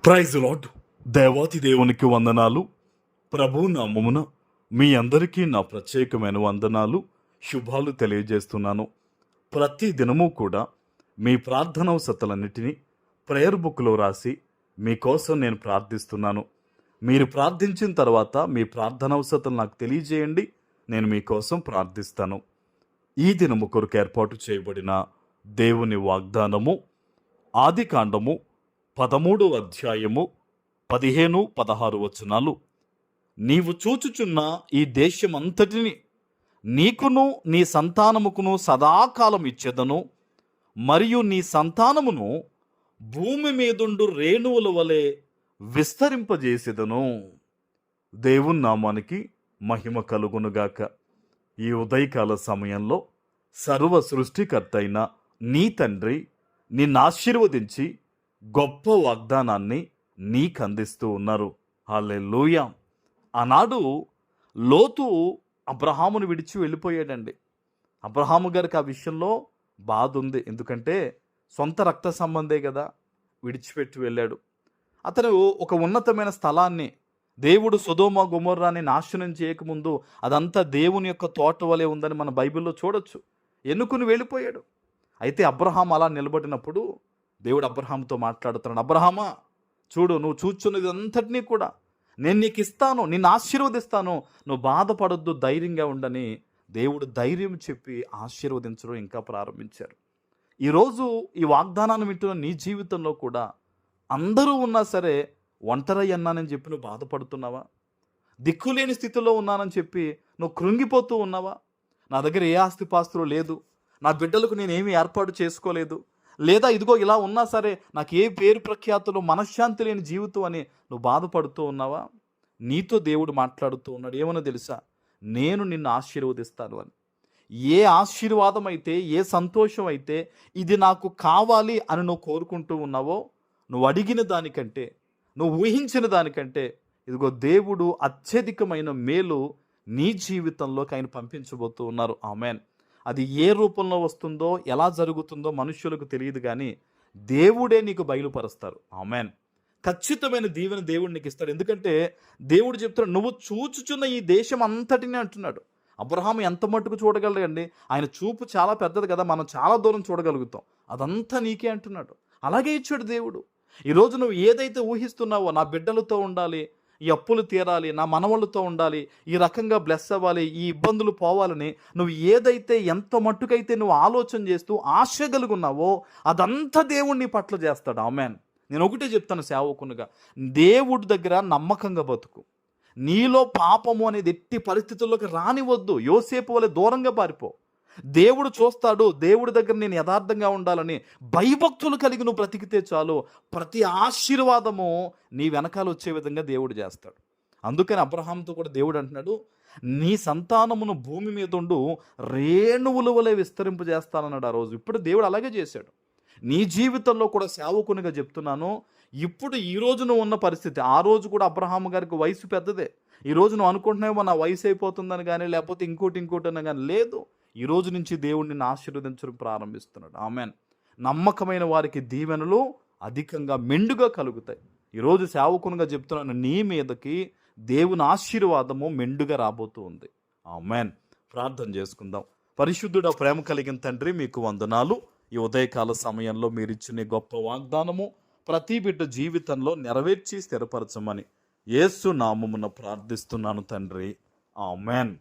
Praise lord. దేవాతి దేవునికి వందనాలు. ప్రభు నామమున మీ అందరికీ నా ప్రత్యేకమైన వందనాలు, శుభాలు తెలియజేస్తున్నాను. ప్రతి దినము కూడా మీ ప్రార్థనవసతలన్నిటినీ ప్రేయర్ బుక్లో రాసి మీకోసం నేను ప్రార్థిస్తున్నాను. మీరు ప్రార్థించిన తర్వాత మీ ప్రార్థనవసతలు నాకు తెలియజేయండి, నేను మీకోసం ప్రార్థిస్తాను. ఈ దినము కొరకు ఏర్పాటు చేయబడిన దేవుని వాగ్దానము ఆదికాండము 13వ అధ్యాయము 15-16 వచనాలు. నీవు చూచుచున్న ఈ దేశమంతటిని నీకును నీ సంతానముకును సదాకాలం ఇచ్చెదను, మరియు నీ సంతానమును భూమి మీదుండు రేణువుల వలె విస్తరింపజేసెదను. దేవుని నామానికి మహిమ కలుగునుగాక. ఈ ఉదయకాల సమయంలో సర్వ సృష్టికర్త అయిన నీ తండ్రి నిన్ను ఆశీర్వదించి గొప్ప వాగ్దానాన్ని నీకు అందిస్తూ ఉన్నారు. హల్లెలూయా. ఆనాడు లోతు అబ్రహామును విడిచి వెళ్ళిపోయాడండి. అబ్రహాము గారికి ఆ విషయంలో బాధ ఉంది. ఎందుకంటే సొంత రక్త సంబంధే కదా, విడిచిపెట్టి వెళ్ళాడు. అతను ఒక ఉన్నతమైన స్థలాన్ని, దేవుడు సొదొమ గొమొర్రాని నాశనం చేయకముందు అదంతా దేవుని యొక్క తోట వలె ఉందని మన బైబిల్లో చూడొచ్చు, ఎన్నుకుని వెళ్ళిపోయాడు. అయితే అబ్రహాం అలా నిలబడినప్పుడు దేవుడు అబ్రహాంతో మాట్లాడుతున్నాడు. అబ్రహామా, చూడు, నువ్వు చూచున్నది అంతటినీ కూడా నేను నీకు ఇస్తాను, నిన్ను ఆశీర్వదిస్తాను, నువ్వు బాధపడొద్దు, ధైర్యంగా ఉండని దేవుడు ధైర్యం చెప్పి ఆశీర్వదించడం ఇంకా ప్రారంభించారు. ఈరోజు ఈ వాగ్దానాన్ని వింటున్న నీ జీవితంలో కూడా అందరూ ఉన్నా సరే ఒంటరి అన్నానని చెప్పి నువ్వు బాధపడుతున్నావా? దిక్కులేని స్థితిలో ఉన్నానని చెప్పి నువ్వు కృంగిపోతూ ఉన్నావా? నా దగ్గర ఏ ఆస్తిపాస్తులు లేదు, నా బిడ్డలకు నేనేమీ ఏర్పాటు చేసుకోలేదు, లేదా ఇదిగో ఇలా ఉన్నా సరే నాకు ఏ పేరు ప్రఖ్యాతులు, మనశ్శాంతి లేని జీవితం అని నువ్వు బాధపడుతూ ఉన్నావా? నీతో దేవుడు మాట్లాడుతూ ఉన్నాడు. ఏమన్నా తెలుసా? నేను నిన్ను ఆశీర్వదిస్తాను అని. ఏ ఆశీర్వాదం అయితే, ఏ సంతోషం అయితే ఇది నాకు కావాలి అని నువ్వు కోరుకుంటూ ఉన్నావో, నువ్వు అడిగిన దానికంటే, నువ్వు ఊహించిన దానికంటే ఇదిగో దేవుడు అత్యధికమైన మేలు నీ జీవితంలోకి ఆయన పంపించబోతూ ఉన్నారు. ఆమెన్. అది ఏ రూపంలో వస్తుందో, ఎలా జరుగుతుందో మనుష్యులకు తెలియదు, కానీ దేవుడే నీకు బయలుపరుస్తారు. ఆమెన్. ఖచ్చితమైన దీవెన దేవుడు నీకు ఇస్తాడు. ఎందుకంటే దేవుడు చెప్తున్నాడు, నువ్వు చూచుచున్న ఈ దేశం అంతటిని అంటున్నాడు. అబ్రహాం ఎంత మట్టుకు చూడగలరండి? ఆయన చూపు చాలా పెద్దది కదా, మనం చాలా దూరం చూడగలుగుతాం. అదంతా నీకే అంటున్నాడు. అలాగే ఇచ్చాడు దేవుడు. ఈరోజు నువ్వు ఏదైతే ఊహిస్తున్నావో, నా బిడ్డలతో ఉండాలి, ఈ అప్పులు తీరాలి, నా మనవళ్ళతో ఉండాలి, ఈ రకంగా బ్లెస్ అవ్వాలి, ఈ ఇబ్బందులు పోవాలని నువ్వు ఏదైతే, ఎంత మట్టుకైతే నువ్వు ఆలోచన చేస్తూ ఆశ కలుగున్నావో అదంతా దేవుడు నీ పట్ల చేస్తాడు. ఆమెన్. నేను ఒకటే చెప్తాను సేవకునిగా, దేవుడి దగ్గర నమ్మకంగా బతుకు. నీలో పాపము అనేది ఎట్టి పరిస్థితుల్లోకి రానివద్దు. యోసేపు వలె దూరంగా పారిపో. దేవుడు చూస్తాడు. దేవుడి దగ్గర నేను యథార్థంగా ఉండాలని భయభక్తులు కలిగి నువ్వు బ్రతికితే చాలు, ప్రతి ఆశీర్వాదము నీ వెనకాల వచ్చే విధంగా దేవుడు చేస్తాడు. అందుకని అబ్రహాంతో కూడా దేవుడు అంటున్నాడు, నీ సంతానమును భూమి మీద ఉండు రేణువుల వలె విస్తరింపజేస్తానన్నాడు ఆ రోజు. ఇప్పుడు దేవుడు అలాగే చేశాడు. నీ జీవితంలో కూడా సేవకునిగా చెప్తున్నాను, ఇప్పుడు ఈ రోజు నువ్వు ఉన్న పరిస్థితి, ఆ రోజు కూడా అబ్రహాము గారికి వయసు పెద్దదే. ఈ రోజు నువ్వు అనుకుంటున్నావు నా వయసు అయిపోతుందని కానీ, లేకపోతే ఇంకోటి అని కానీ, లేదు. ఈ రోజు నుంచి దేవుడిని ఆశీర్వదించడం ప్రారంభిస్తున్నాడు. ఆమెన్. నమ్మకమైన వారికి దీవెనలు అధికంగా మెండుగా కలుగుతాయి. ఈరోజు సేవకునిగా చెప్తున్నాను, నీ మీదకి దేవుని ఆశీర్వాదము మెండుగా రాబోతూ ఉంది. ఆమెన్. ప్రార్థన చేసుకుందాం. పరిశుద్ధుడ, ప్రేమ కలిగిన తండ్రి, మీకు వందనాలు. ఈ ఉదయకాల సమయంలో మీరు ఇచ్చిన గొప్ప వాగ్దానము ప్రతి బిడ్డ జీవితంలో నెరవేర్చి స్థిరపరచమని యేసు నామమున ప్రార్థిస్తున్నాను తండ్రి. ఆమెన్.